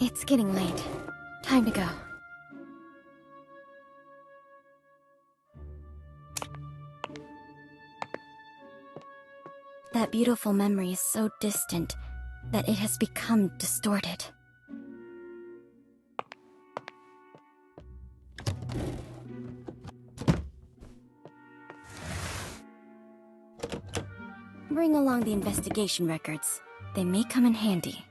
It's getting late. Time to go. That beautiful memory is so distant that it has become distorted. Bring along the investigation records. They may come in handy.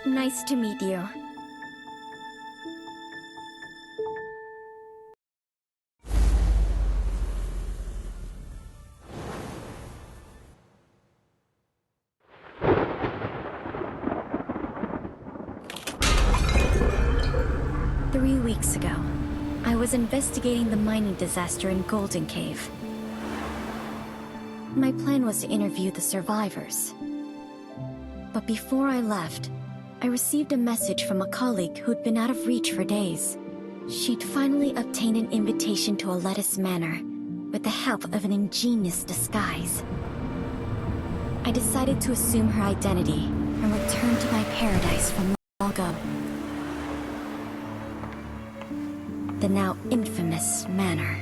Nice to meet you. 3 weeks ago, I was investigating the mining disaster in Golden Cave. My plan was to interview the survivors. But before I left, I received a message from a colleague who'd been out of reach for days. She'd finally obtained an invitation to a lettuce manor, with the help of an ingenious disguise. I decided to assume her identity and return to my paradise from long ago. The now infamous manor.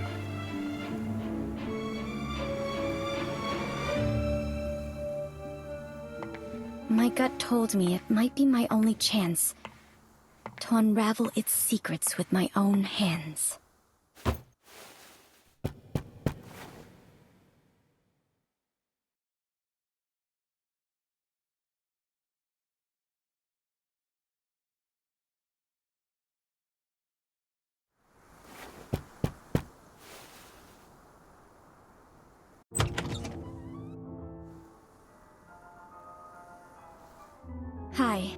My gut told me it might be my only chance to unravel its secrets with my own hands. Hi.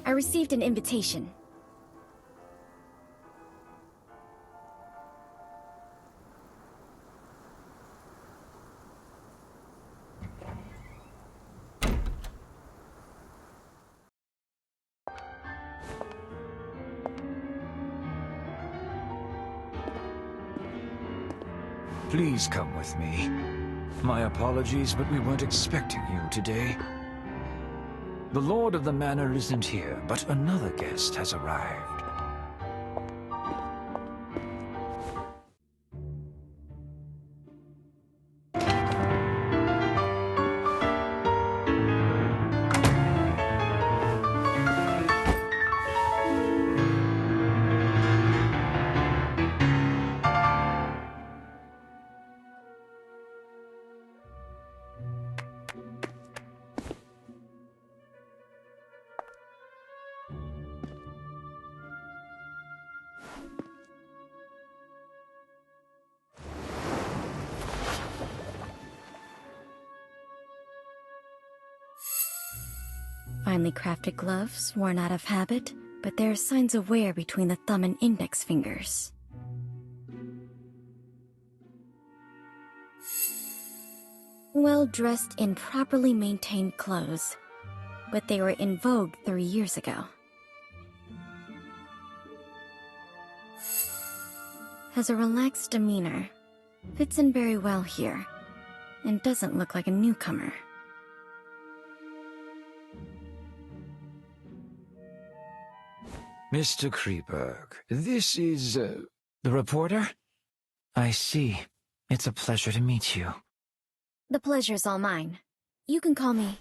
I received an invitation. Please come with me. My apologies, but we weren't expecting you today. The Lord of the Manor isn't here, but another guest has arrived. Finely crafted gloves, worn out of habit, but there are signs of wear between the thumb and index fingers. Well dressed in properly maintained clothes, but they were in vogue 3 years ago. Has a relaxed demeanor, fits in very well here, and doesn't look like a newcomer. Mr. Kreberg, this is, the reporter? I see. It's a pleasure to meet you. The pleasure's all mine. You can call me...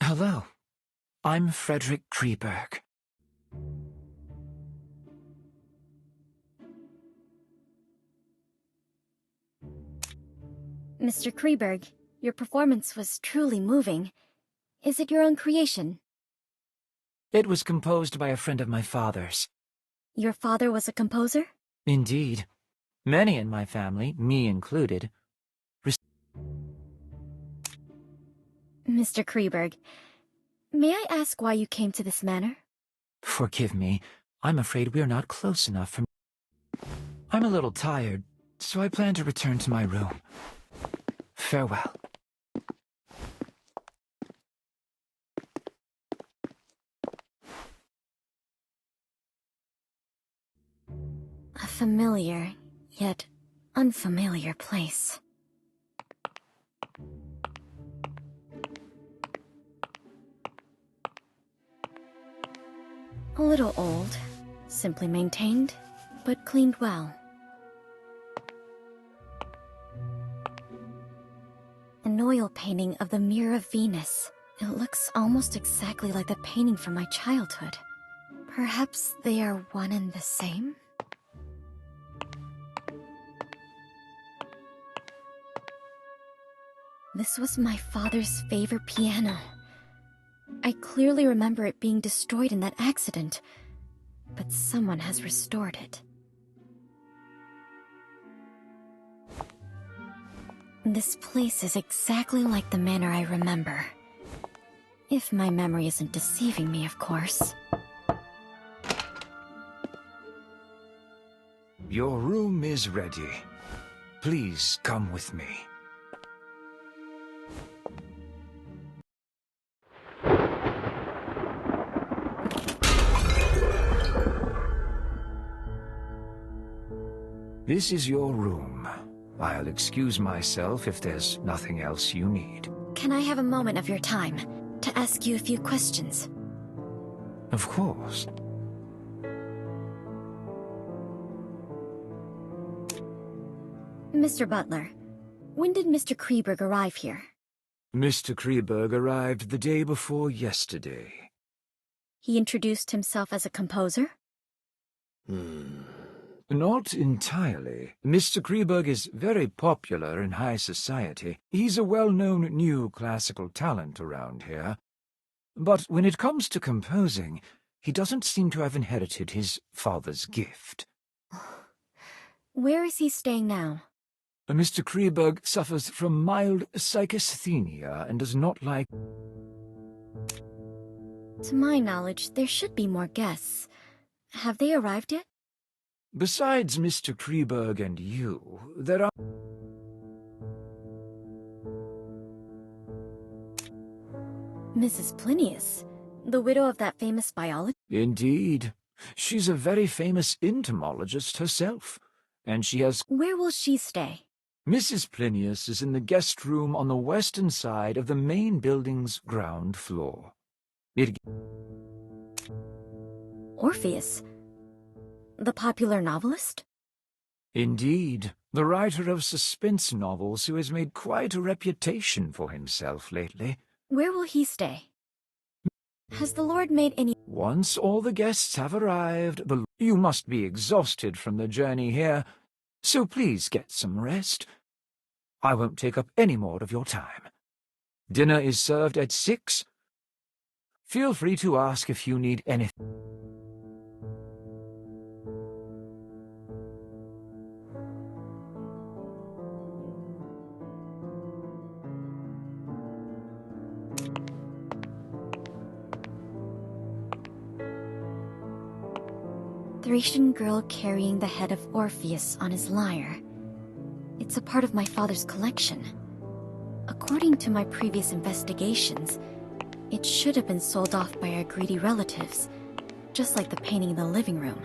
Hello. I'm Frederick Kreberg. Mr. Kreberg, your performance was truly moving. Is it your own creation? It was composed by a friend of my father's. Your father was a composer? Indeed. Many in my family, me included. Mr. Kreberg, may I ask why you came to this manor? Forgive me. I'm afraid we're not close enough for me. I'm a little tired, so I plan to return to my room. Farewell. A familiar, yet unfamiliar place. A little old, simply maintained, but cleaned well. An oil painting of the Mirror of Venus. It looks almost exactly like the painting from my childhood. Perhaps they are one and the same? This was my father's favorite piano. I clearly remember it being destroyed in that accident, but someone has restored it. This place is exactly like the manor I remember. If my memory isn't deceiving me, of course. Your room is ready. Please come with me. This is your room. I'll excuse myself if there's nothing else you need. Can I have a moment of your time to ask you a few questions? Of course. Mr. Butler, when did Mr. Kreberg arrive here? Mr. Kreberg arrived the day before yesterday. He introduced himself as a composer? Not entirely. Mr. Kreberg is very popular in high society. He's a well-known new classical talent around here. But when it comes to composing, he doesn't seem to have inherited his father's gift. Where is he staying now? Mr. Kreberg suffers from mild psychasthenia and does not like... To my knowledge, there should be more guests. Have they arrived yet? Besides Mr. Kreberg and you, there are... Mrs. Plinius, the widow of that famous biologist? Indeed. She's a very famous entomologist herself, and she has... Where will she stay? Mrs. Plinius is in the guest room on the western side of the main building's ground floor. Orpheus? The popular novelist? Indeed, the writer of suspense novels who has made quite a reputation for himself lately. Where will he stay? Has the Lord made any... Once all the guests have arrived, you must be exhausted from the journey here, so please get some rest. I won't take up any more of your time. Dinner is served at 6. Feel free to ask if you need anything. Thracian girl carrying the head of Orpheus on his lyre. It's a part of my father's collection. According to my previous investigations, it should have been sold off by our greedy relatives, just like the painting in the living room.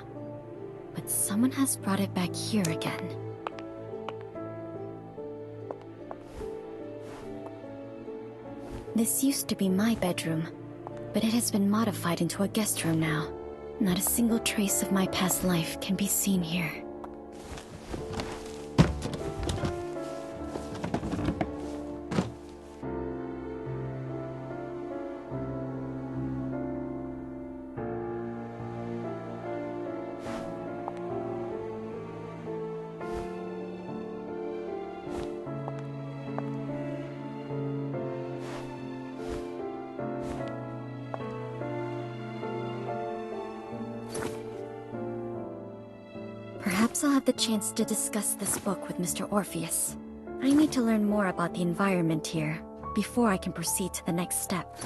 But someone has brought it back here again. This used to be my bedroom, but it has been modified into a guest room now. Not a single trace of my past life can be seen here. Perhaps I'll have the chance to discuss this book with Mr. Orpheus. I need to learn more about the environment here before I can proceed to the next step.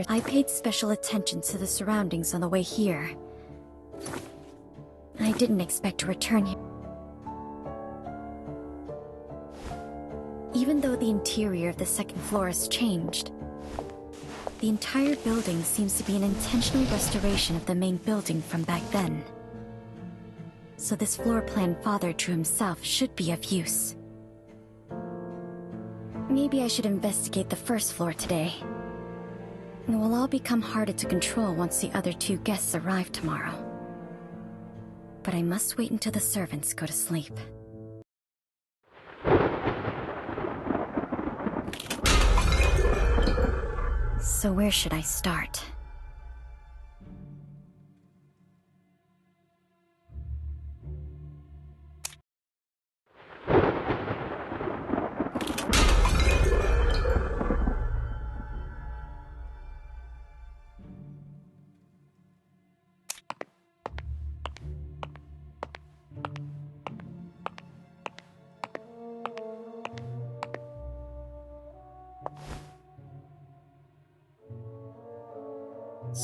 I paid special attention to the surroundings on the way here. I didn't expect to return here. Even though the interior of the second floor has changed, the entire building seems to be an intentional restoration of the main building from back then. So this floor plan Father drew himself should be of use. Maybe I should investigate the first floor today. It will all become harder to control once the other two guests arrive tomorrow. But I must wait until the servants go to sleep. So where should I start?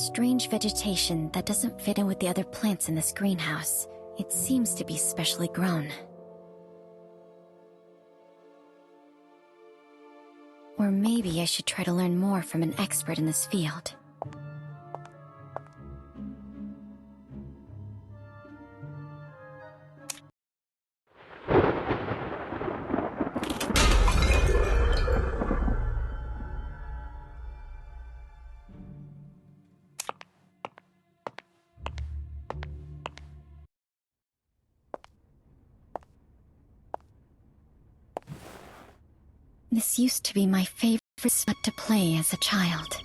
Strange vegetation that doesn't fit in with the other plants in this greenhouse. It seems to be specially grown. Or maybe I should try to learn more from an expert in this field. This used to be my favorite spot to play as a child.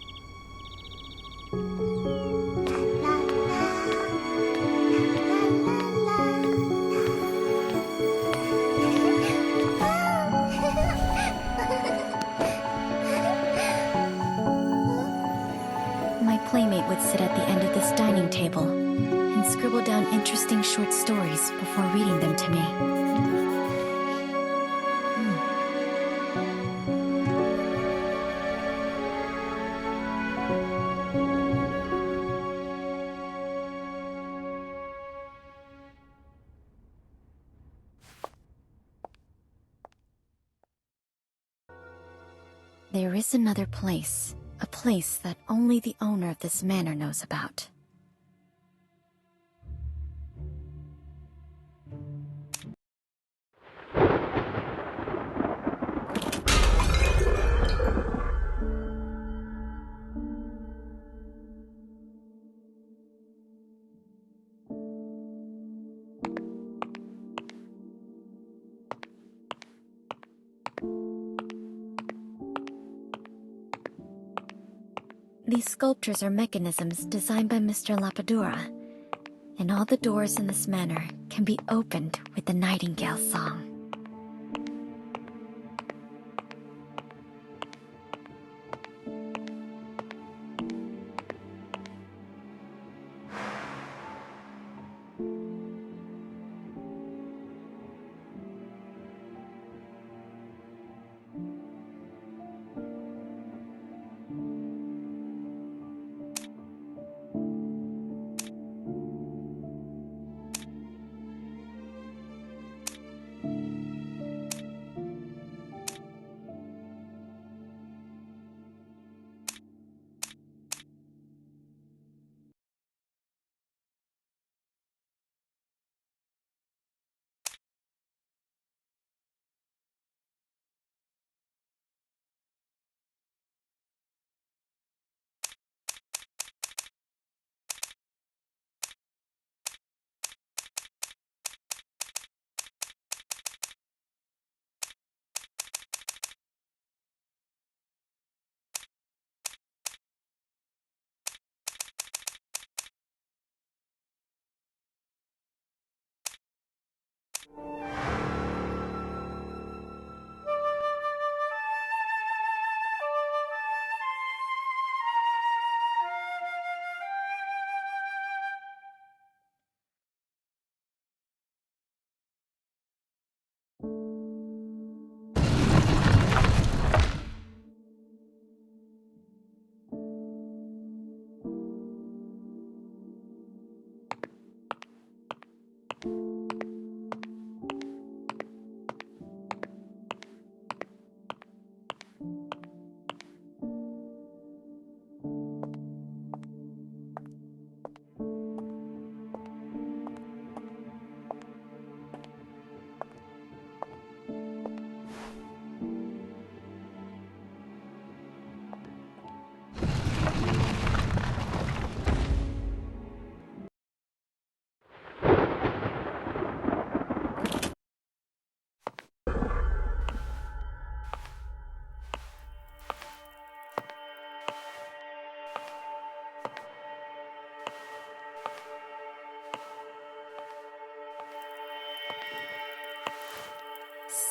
My playmate would sit at the end of this dining table and scribble down interesting short stories before reading them to me. There is another place, a place that only the owner of this manor knows about. These sculptures are mechanisms designed by Mr. Lapadura, and all the doors in this manor can be opened with the nightingale song.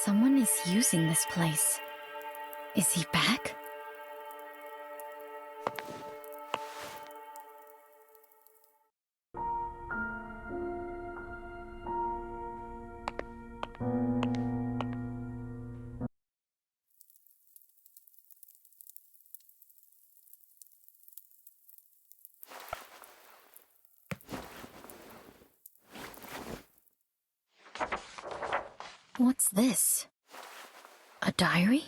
Someone is using this place. Is he back? What's this? A diary?